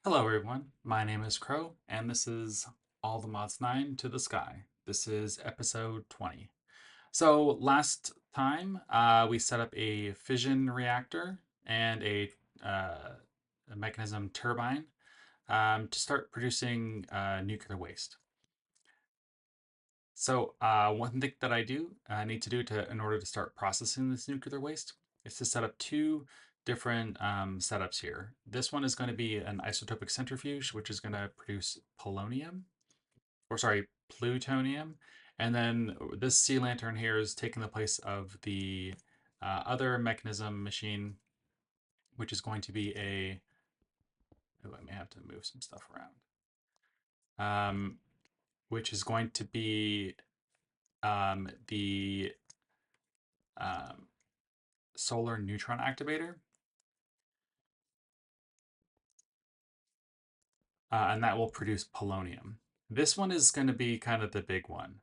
Hello everyone, my name is Crow, and this is All the Mods 9 to the Sky. This is episode 20. So last time we set up a fission reactor and a mechanism turbine to start producing nuclear waste. So one thing that I need to do in order to start processing this nuclear waste is to set up two different setups here. This one is going to be an isotopic centrifuge, which is going to produce polonium, or sorry, plutonium. And then this sea lantern here is taking the place of the other mechanism machine, which is going to be a, oh, I may have to move some stuff around, which is going to be the um, solar neutron activator. And that will produce polonium. This one is going to be kind of the big one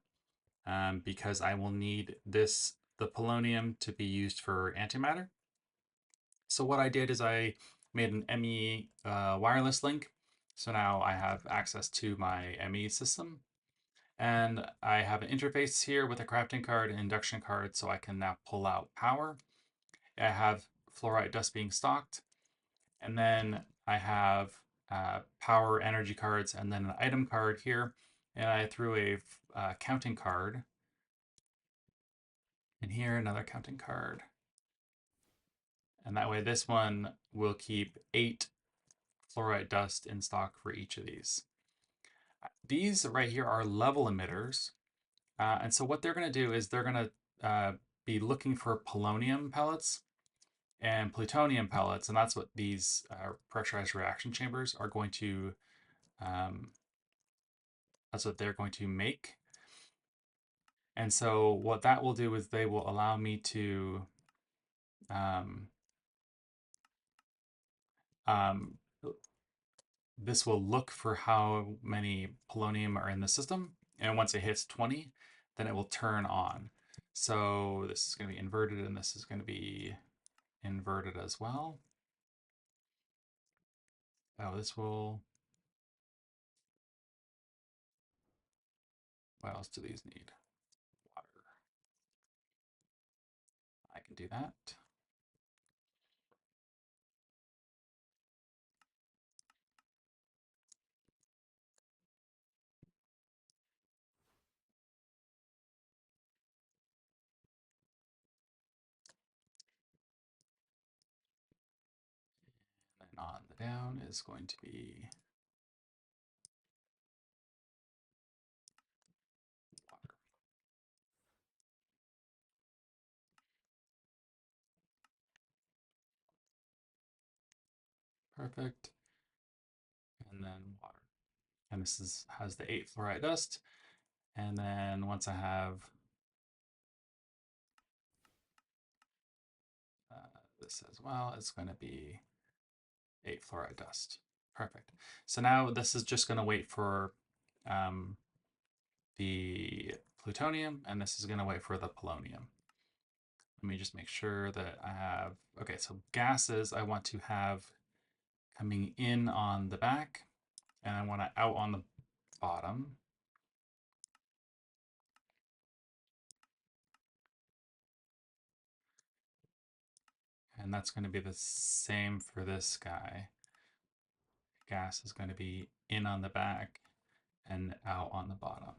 because I will need the polonium, to be used for antimatter. So what I did is I made an ME wireless link. So now I have access to my ME system. And I have an interface here with a crafting card and induction card, so I can now pull out power. I have fluorite dust being stocked. And then I have power energy cards and then an item card here. And I threw a counting card. And here, another counting card. And that way this one will keep 8 fluorite dust in stock for each of these. These right here are level emitters. And so what they're going to do is they're going to be looking for polonium pellets and plutonium pellets. And that's what these pressurized reaction chambers are going to, that's what they're going to make. And so what that will do is they will allow me to um, um, this will look for how many polonium are in the system. And once it hits 20, then it will turn on. So this is going to be inverted and this is going to be inverted as well. Oh, this will, what else do these need? Water. I can do that. And on the down is going to be water. Perfect. And then water. And this has the 8 fluorite dust. And then once I have this as well, it's going to be 8 fluoride dust. Perfect. So now this is just going to wait for um, the plutonium, and this is going to wait for the polonium. Let me just make sure that I have, okay, so gases I want to have coming in on the back, and I want it out on the bottom. And that's going to be the same for this guy. Gas is going to be in on the back and out on the bottom.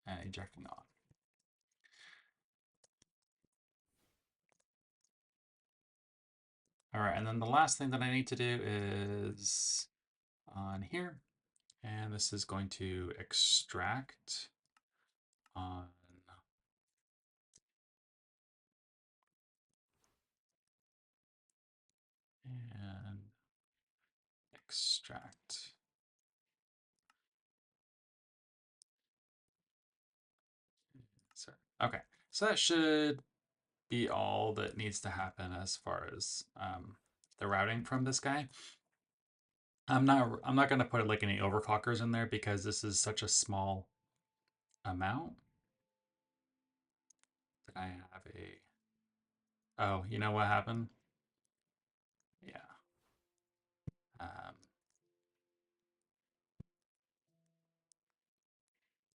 And ejecting on. All right, and then the last thing that I need to do is on here, and this is going to extract on and extract. Sorry. Okay, so that should be all that needs to happen as far as the routing from this guy. I'm not going to put like any overclockers in there because this is such a small amount Did I have a... Oh, you know what happened? Yeah. Um,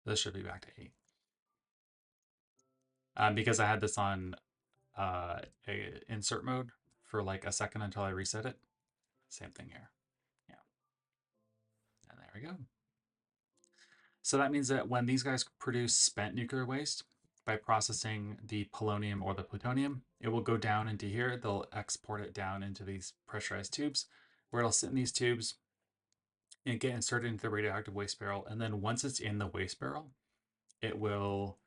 this should be back to 8. Because I had this on insert mode for like a second until I reset it. Same thing here. Yeah. And there we go. So that means that when these guys produce spent nuclear waste, by processing the polonium or the plutonium, it will go down into here. They'll export it down into these pressurized tubes, where it'll sit in these tubes and get inserted into the radioactive waste barrel. And then once it's in the waste barrel, it will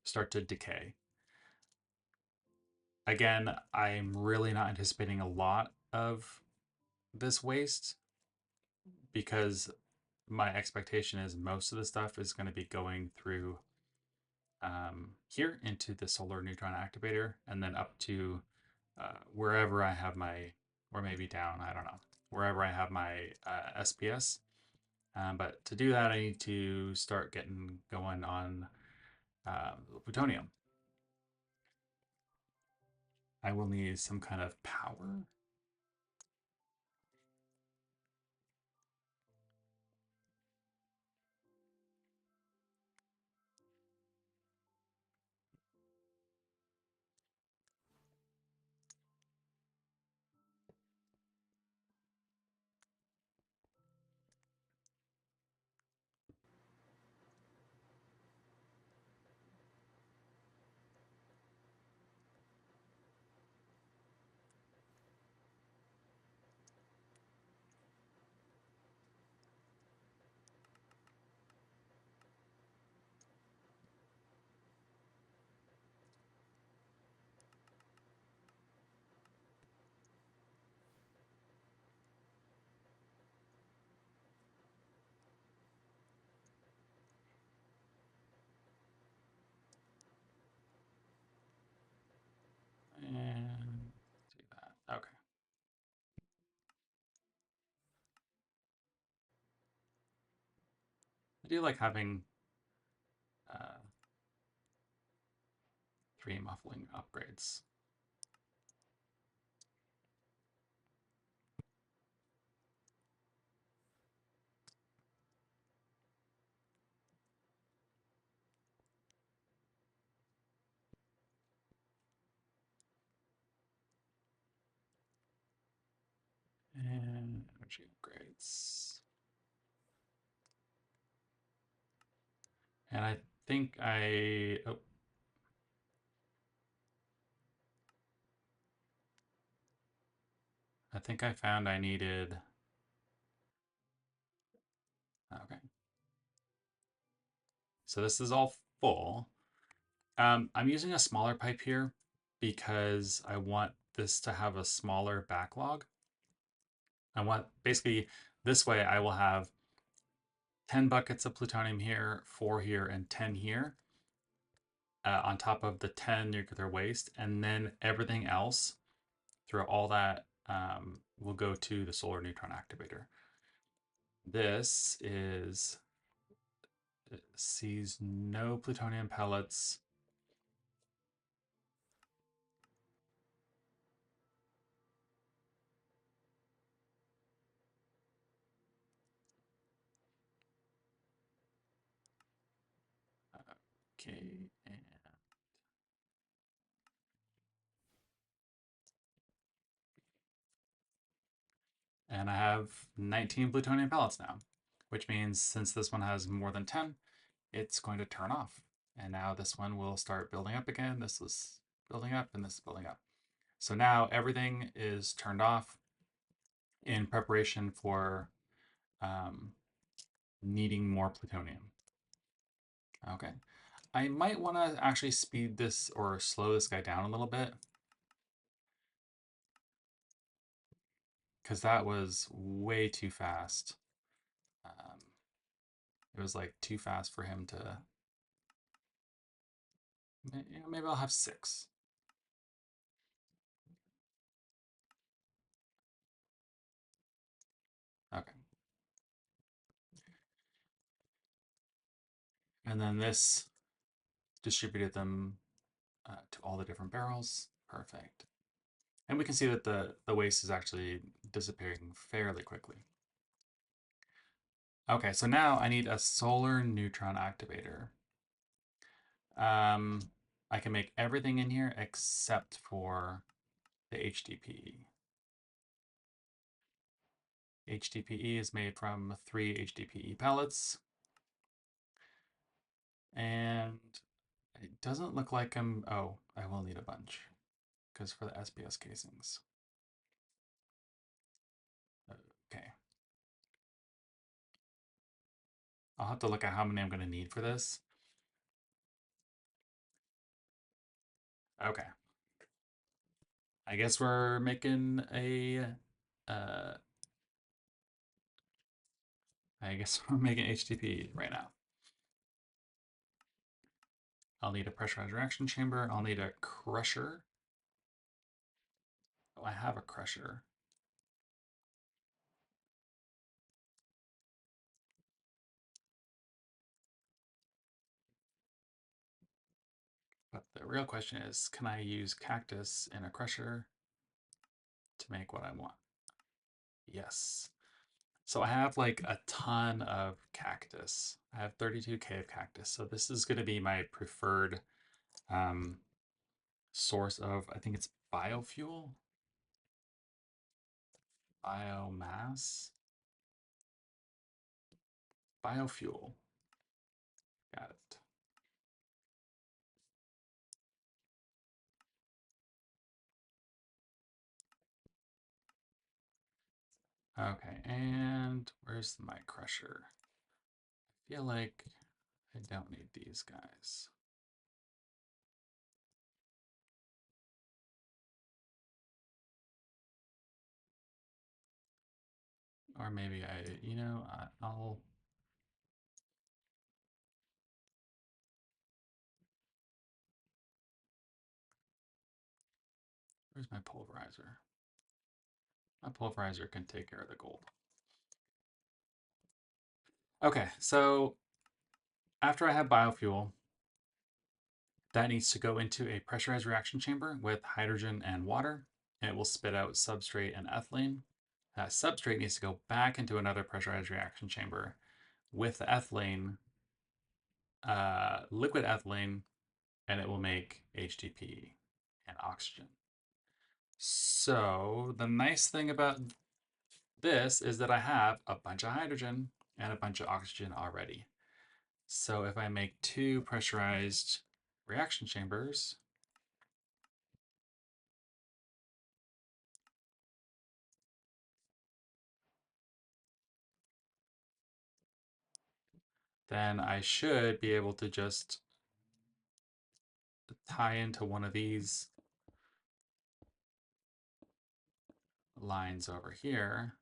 start to decay. Again, I'm really not anticipating a lot of this waste because my expectation is most of the stuff is going to be going through here into the solar neutron activator and then up to wherever I have my, or maybe down, I don't know, wherever I have my SPS. But to do that, I need to start getting going on plutonium. I will need some kind of power. And do that. Okay. I do like having 3 muffling upgrades. And energy upgrades. And I think I think I found I needed, okay. So this is all full. I'm using a smaller pipe here because I want this to have a smaller backlog. I want, basically, this way I will have 10 buckets of plutonium here, 4 here, and 10 here on top of the 10 nuclear waste. And then everything else through all that will go to the solar neutron activator. This is, it sees no plutonium pellets. Okay, and I have 19 plutonium pellets now, which means since this one has more than 10, it's going to turn off. And now this one will start building up again. This was building up and this is building up. So now everything is turned off in preparation for needing more plutonium. Okay. I might want to actually speed this or slow this guy down a little bit, because that was way too fast. It was like too fast for him to, maybe I'll have 6. Okay. And then this distributed them to all the different barrels. Perfect. And we can see that the waste is actually disappearing fairly quickly. Okay, so now I need a solar neutron activator. Um, I can make everything in here except for the HDPE. HDPE is made from 3 HDPE pellets. And it doesn't look like oh, I will need a bunch because for the SPS casings. Okay. I'll have to look at how many I'm going to need for this. Okay. I guess we're making a uh, I guess we're making HTTP right now. I'll need a pressurized reaction chamber. I'll need a crusher. Oh, I have a crusher. But the real question is, can I use cactus in a crusher to make what I want? Yes. So I have like a ton of cactus. I have 32K of cactus. So this is going to be my preferred um, source of, I think it's biofuel, biomass, biofuel. Got it. Okay, and where's my crusher? I feel like I don't need these guys. Or maybe I'll. Where's my pulverizer? My pulverizer can take care of the gold. Okay, so after I have biofuel, that needs to go into a pressurized reaction chamber with hydrogen and water, and it will spit out substrate and ethylene. That substrate needs to go back into another pressurized reaction chamber with the ethylene, liquid ethylene, and it will make HDP and oxygen. So the nice thing about this is that I have a bunch of hydrogen and a bunch of oxygen already. So if I make 2 pressurized reaction chambers, then I should be able to just tie into one of these lines over here.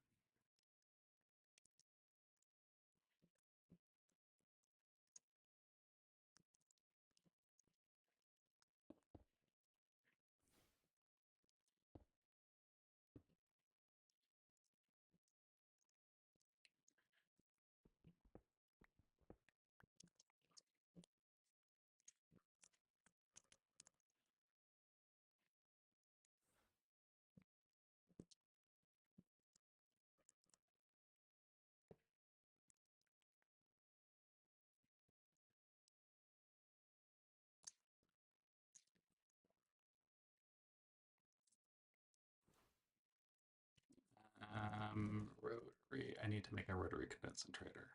Rotary, I need to make a rotary concentrator.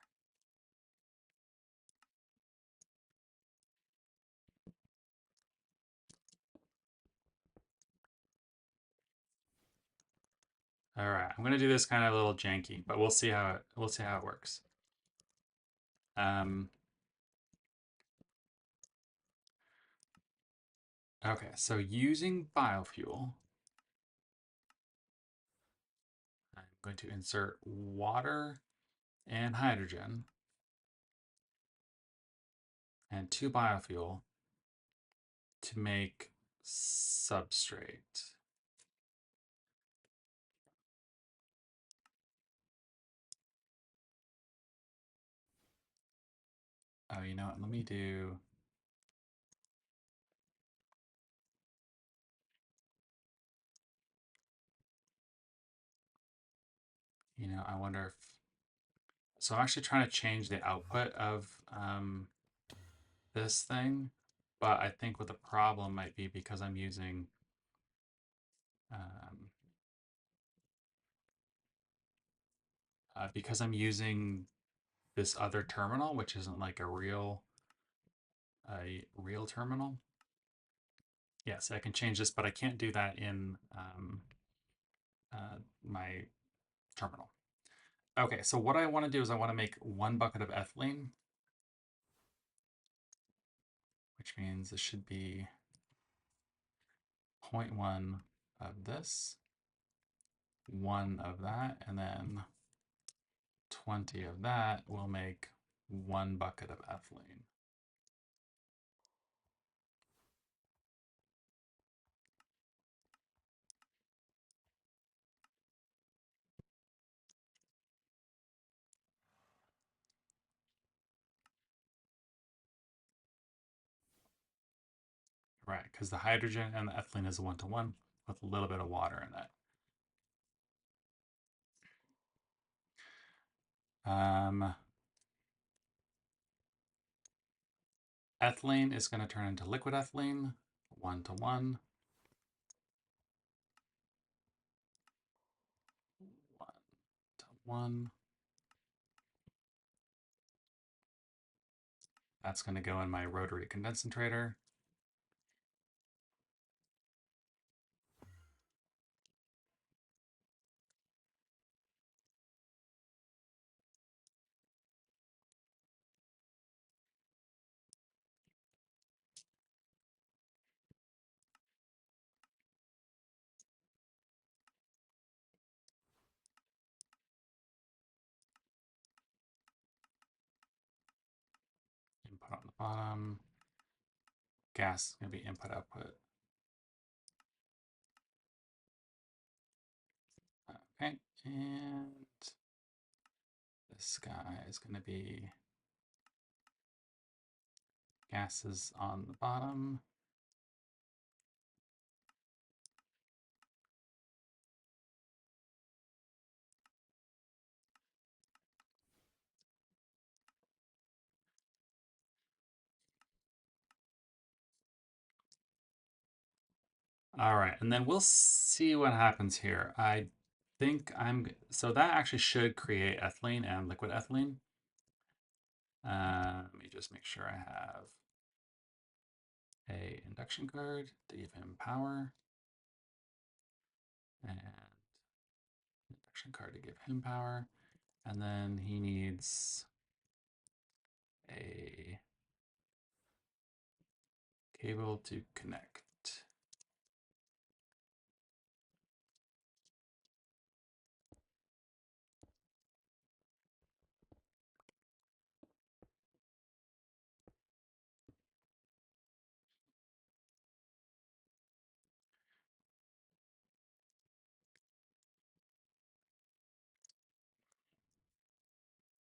All right, I'm gonna do this kind of a little janky, but we'll see how it works. Okay, so using biofuel, I'm going to insert water and hydrogen and 2 biofuel to make substrate. Oh, you know what? Let me do I wonder if. So I'm actually trying to change the output of this thing, but I think what the problem might be because I'm using um, this other terminal, which isn't like a real terminal. Yes, I can change this, but I can't do that in my terminal. Okay, so what I want to do is I want to make 1 bucket of ethylene, which means this should be 0.1 of this, 1 of that, and then 20 of that will make 1 bucket of ethylene. Right, because the hydrogen and the ethylene is a 1-to-1 with a little bit of water in it. Ethylene is going to turn into liquid ethylene, 1-to-1, 1-to-1. That's going to go in my rotary condensator. Input on the bottom. Gas is going to be input output. Okay, and this guy is going to be gases on the bottom. All right, and then we'll see what happens here. I think so that actually should create ethylene and liquid ethylene. Let me just make sure I have a induction card to give him power, and induction card to give him power, and then he needs a cable to connect.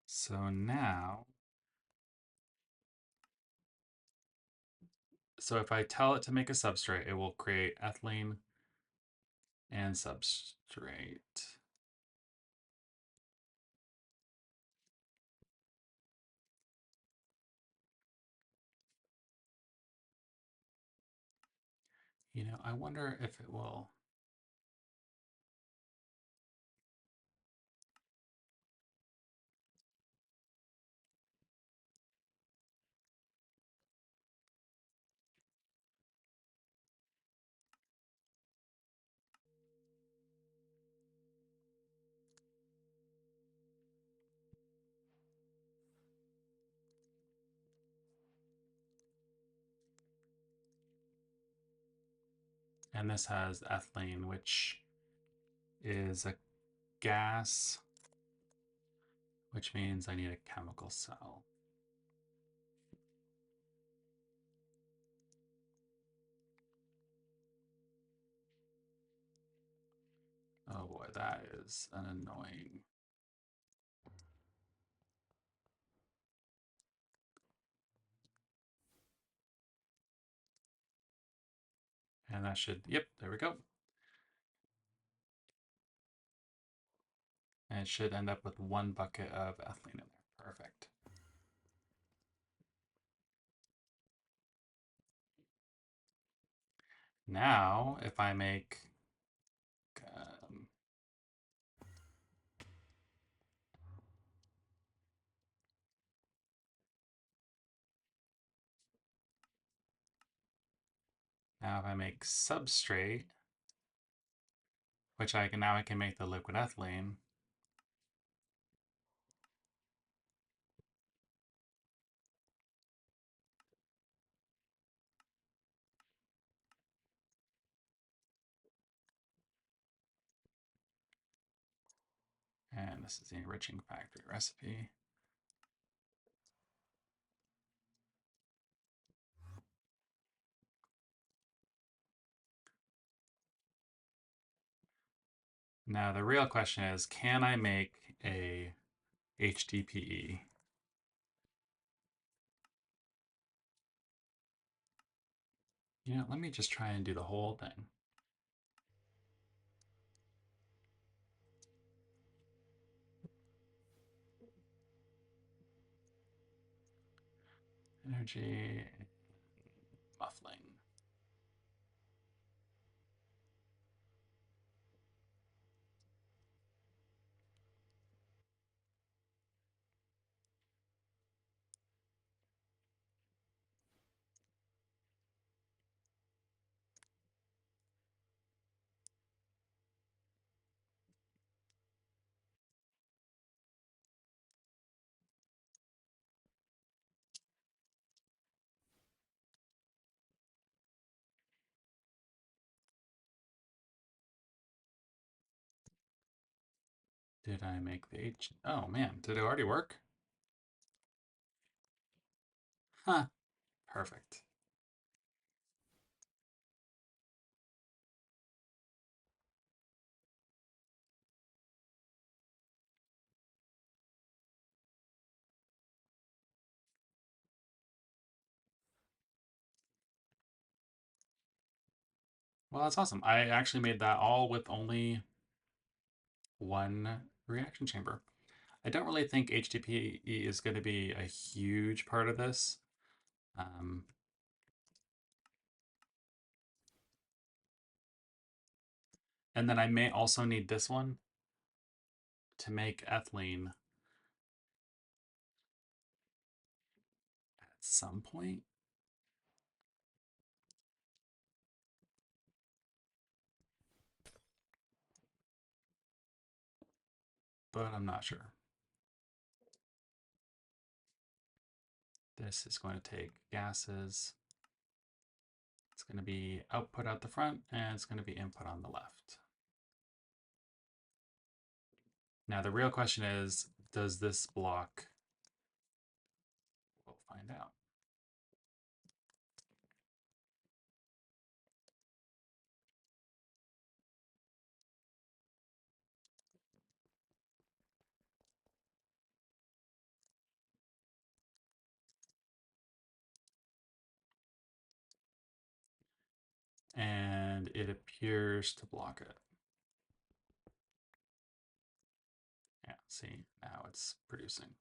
So now, so if I tell it to make a substrate, it will create ethylene and substrate. I wonder if it will. And this has ethylene, which is a gas, which means I need a chemical cell. Oh boy, that is an annoying. And that should, yep, there we go. And it should end up with 1 bucket of ethylene in there. Perfect. Now, if I make um, now if I make substrate, which I can make the liquid ethylene. And this is the enriching factory recipe. Now the real question is, can I make a HDPE? You know, let me just try and do the whole thing. Energy muffling. Did I make the H? Oh man, did it already work? Huh, perfect. Well, that's awesome. I actually made that all with only 1 reaction chamber. I don't really think HDPE is going to be a huge part of this. And then I may also need this one to make ethylene at some point. But I'm not sure. This is going to take gases. It's going to be output out the front, and it's going to be input on the left. Now the real question is, does this block? We'll find out. And it appears to block it. Yeah, see, now it's producing.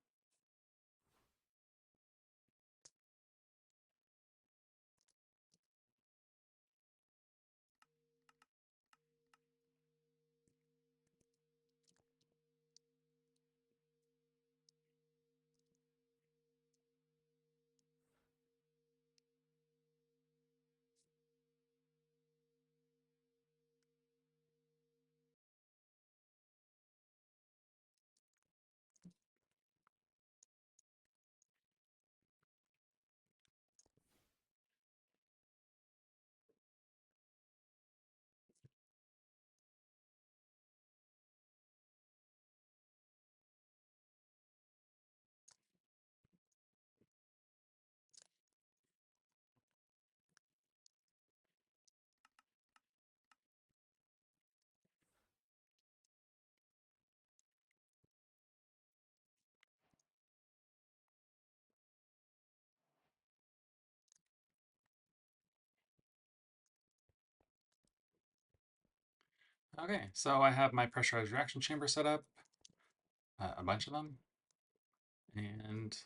Okay, so I have my pressurized reaction chamber set up. a bunch of them. And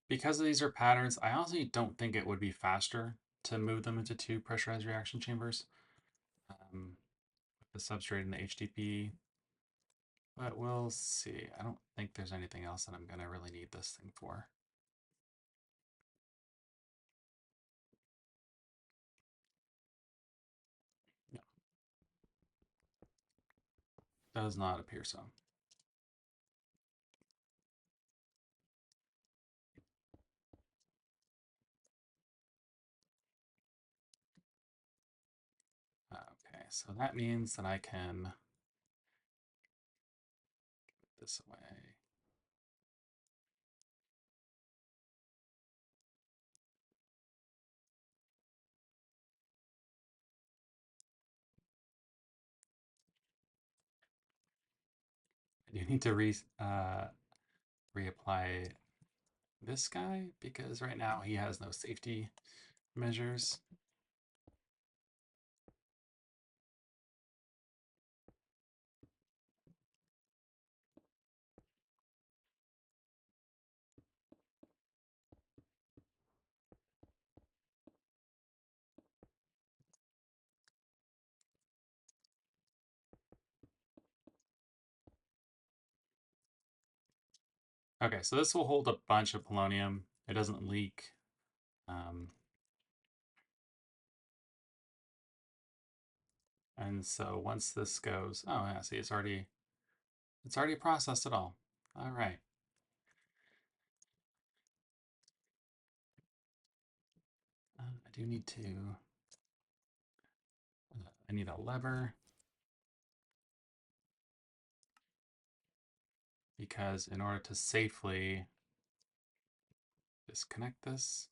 because these are patterns, I honestly don't think it would be faster to move them into two pressurized reaction chambers with the substrate and the HTP. But we'll see. I don't think there's anything else that I'm going to really need this thing for. No, does not appear so. Okay, so that means that I can put this away. I do need to reapply this guy because right now he has no safety measures. Okay, so this will hold a bunch of polonium. It doesn't leak. And so once this goes, oh yeah, see, it's already processed it all. All right. I do need to. I need a lever because in order to safely disconnect this,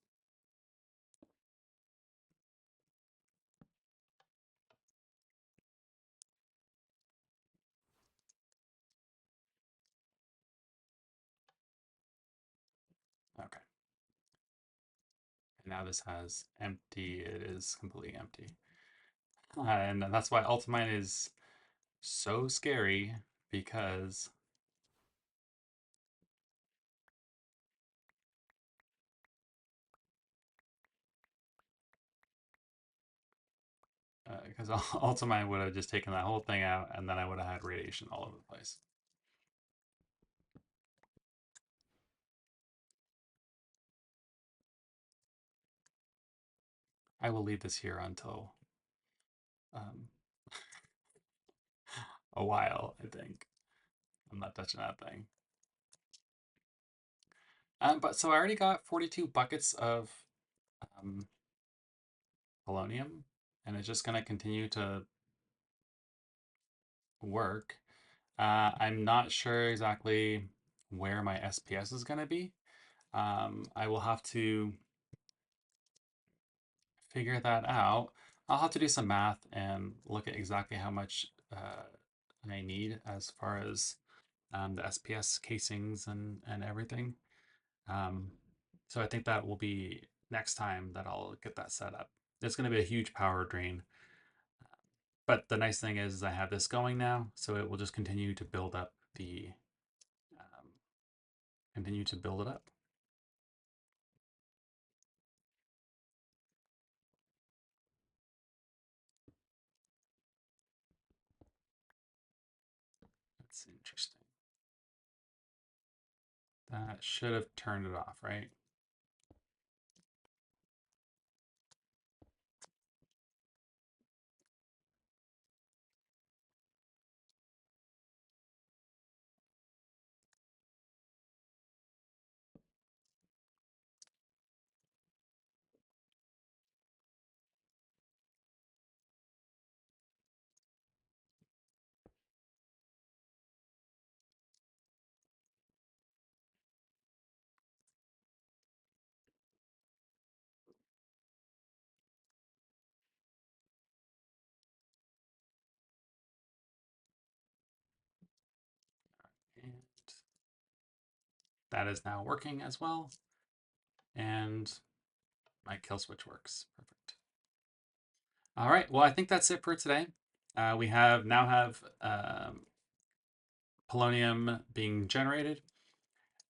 okay. And now this has empty. It is completely empty, and that's why Ultimine is so scary because because Ultimine would have just taken that whole thing out, and then I would have had radiation all over the place. I will leave this here until um, a while, I think. I'm not touching that thing. But so I already got 42 buckets of um, polonium, and it's just going to continue to work. I'm not sure exactly where my SPS is going to be. I will have to figure that out. I'll have to do some math and look at exactly how much I need as far as the SPS casings and everything. Um, so I think that will be next time that I'll get that set up. It's going to be a huge power drain. But the nice thing is I have this going now, so it will just continue to build up the continue to build it up. That's interesting. That should have turned it off, right? And that is now working as well. And my kill switch works. Perfect. All right. Well, I think that's it for today. We have now have polonium being generated.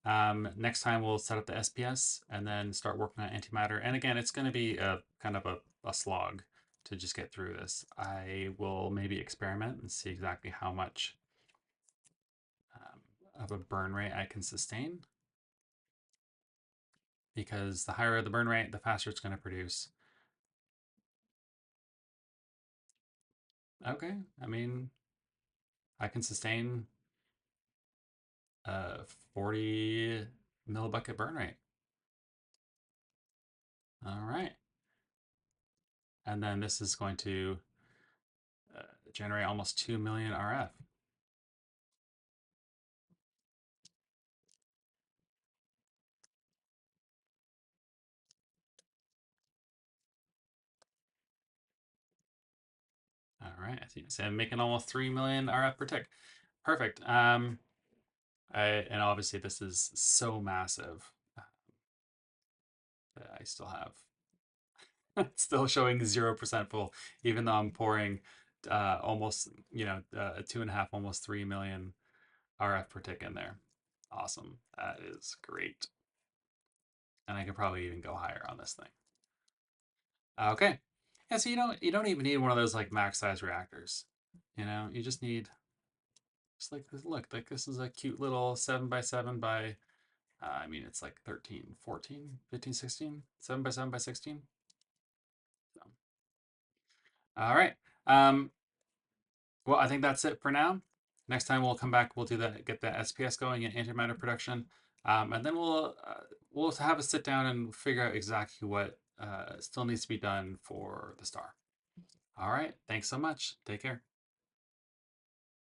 Next time we'll set up the SPS and then start working on antimatter. And again, it's going to be a kind of a slog to just get through this. I will maybe experiment and see exactly how much of a burn rate I can sustain. Because the higher the burn rate, the faster it's going to produce. Okay, I mean, I can sustain a 40 millibucket burn rate. All right. And then this is going to generate almost 2 million RF. All right, I see. So I'm making almost 3 million RF per tick. Perfect. And obviously this is so massive that I still have it's still showing 0% full, even though I'm pouring almost, 2.5, almost 3 million RF per tick in there. Awesome. That is great. And I could probably even go higher on this thing. Okay. Yeah, so you don't even need one of those like max size reactors. You just need just like this. Look, like this is a cute little 7x7 by I mean it's like 13, 14, 15, 16, 7x7 by 16. So, all right. Um, well, I think that's it for now. Next time we'll come back, we'll do that, get the SPS going in antimatter production, and then we'll have a sit down and figure out exactly what still needs to be done for the star. All right, thanks so much. Take care.